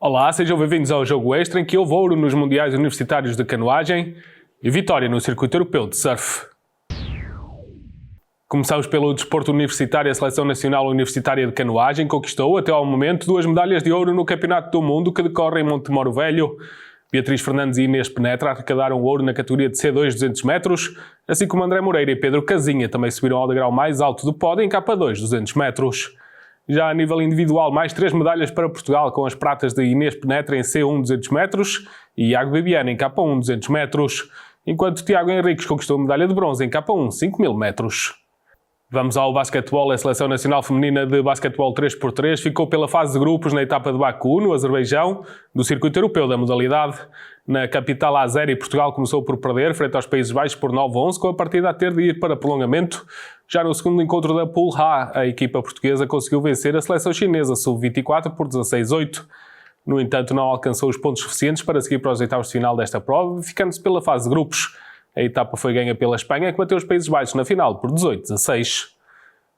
Olá, sejam bem-vindos ao Jogo Extra, em que houve ouro nos Mundiais Universitários de Canoagem e vitória no Circuito Europeu de Surf. Começamos pelo desporto universitário. A Seleção Nacional Universitária de Canoagem conquistou, até ao momento, 2 medalhas de ouro no Campeonato do Mundo que decorre em Montemoro Velho. Beatriz Fernandes e Inês Penetra arrecadaram ouro na categoria de C2 200 metros, assim como André Moreira e Pedro Casinha também subiram ao degrau mais alto do pódio em K2 200 metros. Já a nível individual, mais 3 medalhas para Portugal, com as pratas de Inês Penetra em C1 200 metros e Iago Bibiana em K1 200 metros, enquanto Tiago Henriques conquistou a medalha de bronze em K1 5000 metros. Vamos ao basquetebol. A Seleção Nacional Feminina de Basquetebol 3x3 ficou pela fase de grupos na etapa de Baku, no Azerbaijão, do Circuito Europeu da modalidade. Na capital azeri, Portugal começou por perder frente aos Países Baixos por 9-11, com a partida a ter de ir para prolongamento. Já no segundo encontro da Pool A, a equipa portuguesa conseguiu vencer a seleção chinesa sub-24 por 16-8. No entanto, não alcançou os pontos suficientes para seguir para os oitavos de final desta prova, ficando-se pela fase de grupos. A etapa foi ganha pela Espanha, que bateu os Países Baixos na final por 18-16.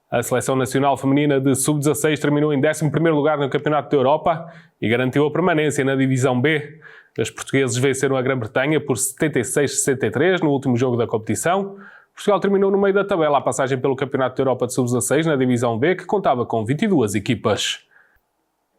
A Seleção Nacional Feminina de Sub-16 terminou em 11º lugar no Campeonato da Europa e garantiu a permanência na Divisão B. Os portugueses venceram a Grã-Bretanha por 76-63 no último jogo da competição. Portugal terminou no meio da tabela a passagem pelo Campeonato da Europa de Sub-16 na Divisão B, que contava com 22 equipas.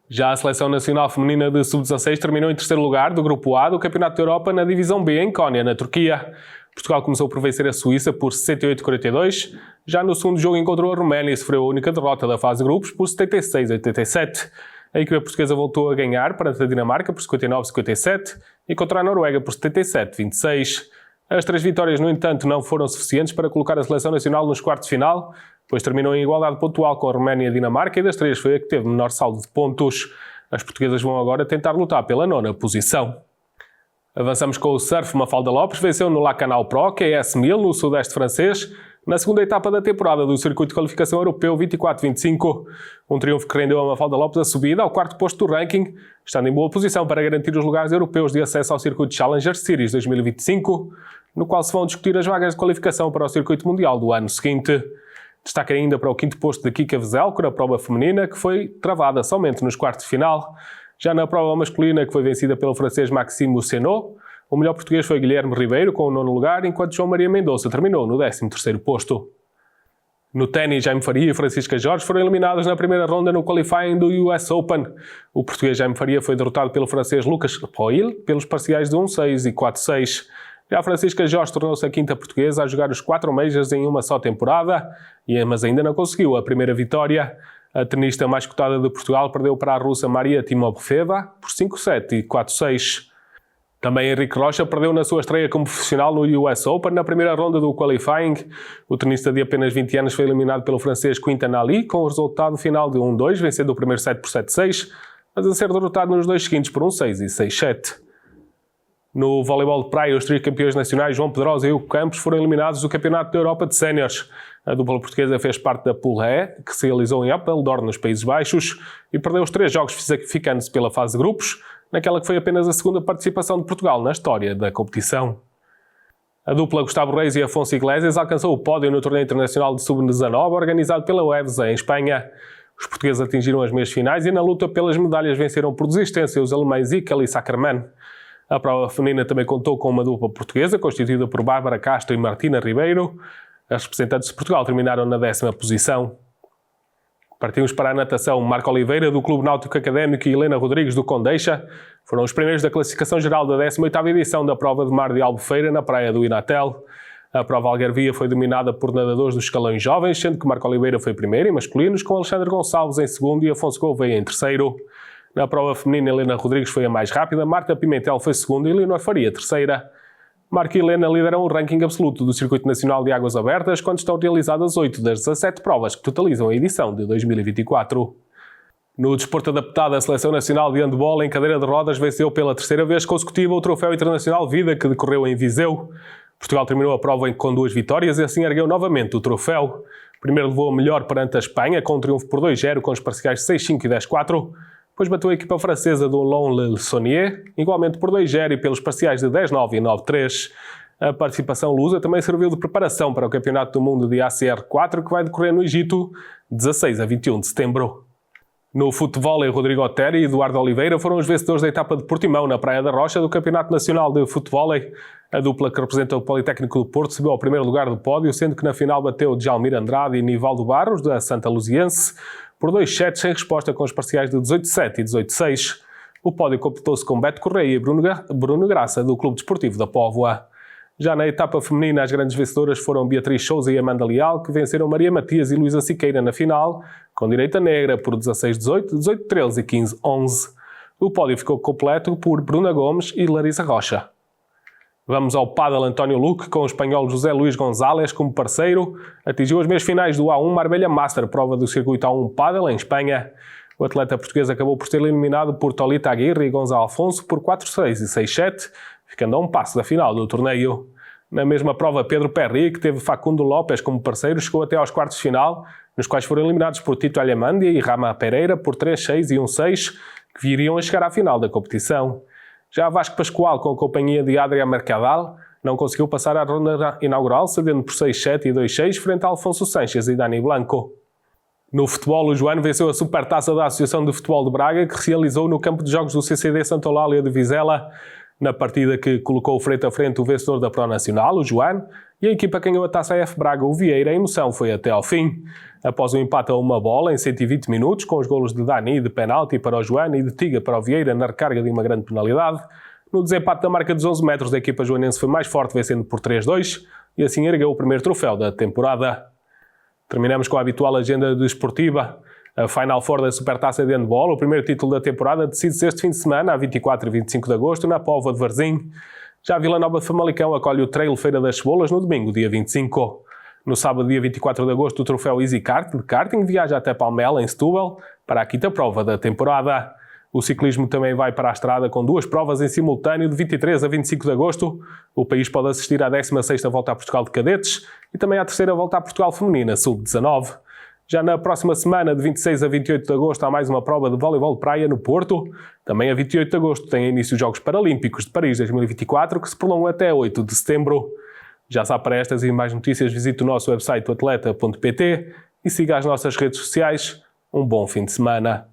Já a Seleção Nacional Feminina de Sub-16 terminou em 3º lugar do Grupo A do Campeonato da Europa na Divisão B, em Konya, na Turquia. Portugal começou por vencer a Suíça por 68-42. Já no segundo jogo encontrou a Roménia e sofreu a única derrota da fase de grupos por 76-87. A equipa portuguesa voltou a ganhar perante a Dinamarca por 59-57 e contra a Noruega por 77-26. As 3 vitórias, no entanto, não foram suficientes para colocar a Seleção Nacional nos quartos de final, pois terminou em igualdade pontual com a Roménia e a Dinamarca, e das 3 foi a que teve menor saldo de pontos. As portuguesas vão agora tentar lutar pela 9ª posição. Avançamos com o surf. Mafalda Lopes venceu no Lacanau Pro, QS 1000, no sudeste francês, na segunda etapa da temporada do Circuito de Qualificação Europeu 24-25. Um triunfo que rendeu a Mafalda Lopes a subida ao 4º posto do ranking, estando em boa posição para garantir os lugares europeus de acesso ao Circuito Challenger Series 2025, no qual se vão discutir as vagas de qualificação para o Circuito Mundial do ano seguinte. Destaca ainda para o 5º posto de Kika Vezelko na prova feminina, que foi travada somente nos quartos de final. Já na prova masculina, que foi vencida pelo francês Maxime Moussenot, o melhor português foi Guilherme Ribeiro, com o 9º lugar, enquanto João Maria Mendonça terminou no 13º posto. No ténis, Jaime Faria e Francisca Jorge foram eliminados na primeira ronda no qualifying do US Open. O português Jaime Faria foi derrotado pelo francês Lucas Poil pelos parciais de 1-6 e 4-6. Já a Francisca Jorge tornou-se a 5ª portuguesa a jogar os 4 Majors em uma só temporada, mas ainda não conseguiu a primeira vitória. A tenista mais cotada de Portugal perdeu para a russa Maria Timofeeva por 5-7 e 4-6. Também Henrique Rocha perdeu na sua estreia como profissional no US Open na primeira ronda do qualifying. O tenista de apenas 20 anos foi eliminado pelo francês Quintan Ali, com o resultado final de 1-2, vencendo o primeiro set por 7-6, mas a ser derrotado nos 2 seguintes por 1-6 e 6-7. No voleibol de praia, os tricampeões nacionais João Pedrosa e Hugo Campos foram eliminados do Campeonato da Europa de Séniores. A dupla portuguesa fez parte da Pool E, que se realizou em Apeldoorn, nos Países Baixos, e perdeu os 3 jogos, ficando-se pela fase de grupos, naquela que foi apenas a segunda participação de Portugal na história da competição. A dupla Gustavo Reis e Afonso Iglesias alcançou o pódio no torneio internacional de sub-19, organizado pela UEVSA, em Espanha. Os portugueses atingiram as meias finais e na luta pelas medalhas venceram por desistência os alemães Ikel e Sackerman. A prova feminina também contou com uma dupla portuguesa, constituída por Bárbara Castro e Martina Ribeiro. As representantes de Portugal terminaram na 10ª posição. Partimos para a natação. Marco Oliveira, do Clube Náutico Académico, e Helena Rodrigues, do Condeixa, foram os primeiros da classificação geral da 18ª edição da prova de mar de Albufeira, na praia do Inatel. A prova algarvia foi dominada por nadadores dos escalões jovens, sendo que Marco Oliveira foi primeiro em masculinos, com Alexandre Gonçalves em segundo e Afonso Gouveia em terceiro. Na prova feminina, Helena Rodrigues foi a mais rápida, Marta Pimentel foi segunda e Leonor Faria terceira. Marco e Helena lideram o ranking absoluto do Circuito Nacional de Águas Abertas, quando estão realizadas 8 das 17 provas que totalizam a edição de 2024. No desporto adaptado, a Seleção Nacional de Handball em cadeira de rodas venceu pela 3ª vez consecutiva o Troféu Internacional Vida, que decorreu em Viseu. Portugal terminou a prova com 2 vitórias e assim ergueu novamente o troféu. Primeiro levou a melhor perante a Espanha, com um triunfo por 2-0 com os parciais 6-5 e 10-4. Depois bateu a equipa francesa do Lons-le-Saunier, igualmente por 2-0 e pelos parciais de 10-9 e 9-3. A participação lusa também serviu de preparação para o Campeonato do Mundo de ACR 4, que vai decorrer no Egito, 16 a 21 de setembro. No futebol, Rodrigo Otero e Eduardo Oliveira foram os vencedores da etapa de Portimão, na Praia da Rocha, do Campeonato Nacional de Futebol. A dupla que representa o Politécnico do Porto subiu ao primeiro lugar do pódio, sendo que na final bateu Djalmir Andrade e Nivaldo Barros, da Santa Luziense, por 2 sets sem resposta, com os parciais de 18-7 e 18-6. O pódio completou-se com Beto Correia e Bruno Graça, do Clube Desportivo da Póvoa. Já na etapa feminina, as grandes vencedoras foram Beatriz Souza e Amanda Leal, que venceram Maria Matias e Luísa Siqueira na final, com direita negra por 16-18, 18-13 e 15-11. O pódio ficou completo por Bruna Gomes e Larissa Rocha. Vamos ao pádel. António Luque, com o espanhol José Luís González como parceiro, atingiu as meias finais do A1 Marbella Master, prova do circuito A1 Pádel em Espanha. O atleta português acabou por ser eliminado por Tolita Aguirre e Gonzalo Alfonso por 4-6 e 6-7, ficando a um passo da final do torneio. Na mesma prova, Pedro Perry, que teve Facundo Lopes como parceiro, chegou até aos quartos de final, nos quais foram eliminados por Tito Alhamandia e Rama Pereira por 3-6 e 1-6, que viriam a chegar à final da competição. Já Vasco Pascoal, com a companhia de Adrián Mercadal, não conseguiu passar à ronda inaugural, cedendo por 6-7 e 2-6 frente a Alfonso Sanches e Dani Blanco. No futebol, o Joano venceu a Supertaça da Associação de Futebol de Braga, que se realizou no campo de jogos do CCD Santa Eulália de Vizela, na partida que colocou frente a frente o vencedor da Pro Nacional, o Joano, e a equipa que ganhou a Taça F Braga, o Vieira. A emoção foi até ao fim. Após um empate a uma bola em 120 minutos, com os golos de Dani de penalti para o Joano e de Tiga para o Vieira na recarga de uma grande penalidade, no desempate da marca dos 11 metros, a equipa joanense foi mais forte, vencendo por 3-2, e assim ergueu o primeiro troféu da temporada. Terminamos com a habitual agenda desportiva. A Final Four da Supertaça de Handball, o primeiro título da temporada, decide-se este fim de semana, a 24 e 25 de agosto, na Póvoa de Varzim. Já a Vila Nova de Famalicão acolhe o Trail Feira das Cebolas no domingo, dia 25. No sábado, dia 24 de agosto, o troféu Easy Kart de karting viaja até Palmela, em Setúbal, para a quinta prova da temporada. O ciclismo também vai para a estrada com 2 provas em simultâneo, de 23 a 25 de agosto. O país pode assistir à 16ª Volta a Portugal de Cadetes e também à 3ª Volta a Portugal Feminina, Sub-19. Já na próxima semana, de 26 a 28 de agosto, há mais uma prova de voleibol de praia no Porto. Também a 28 de agosto tem início os Jogos Paralímpicos de Paris 2024, que se prolongam até 8 de setembro. Já sabe, para estas e mais notícias, visite o nosso website atleta.pt e siga as nossas redes sociais. Um bom fim de semana.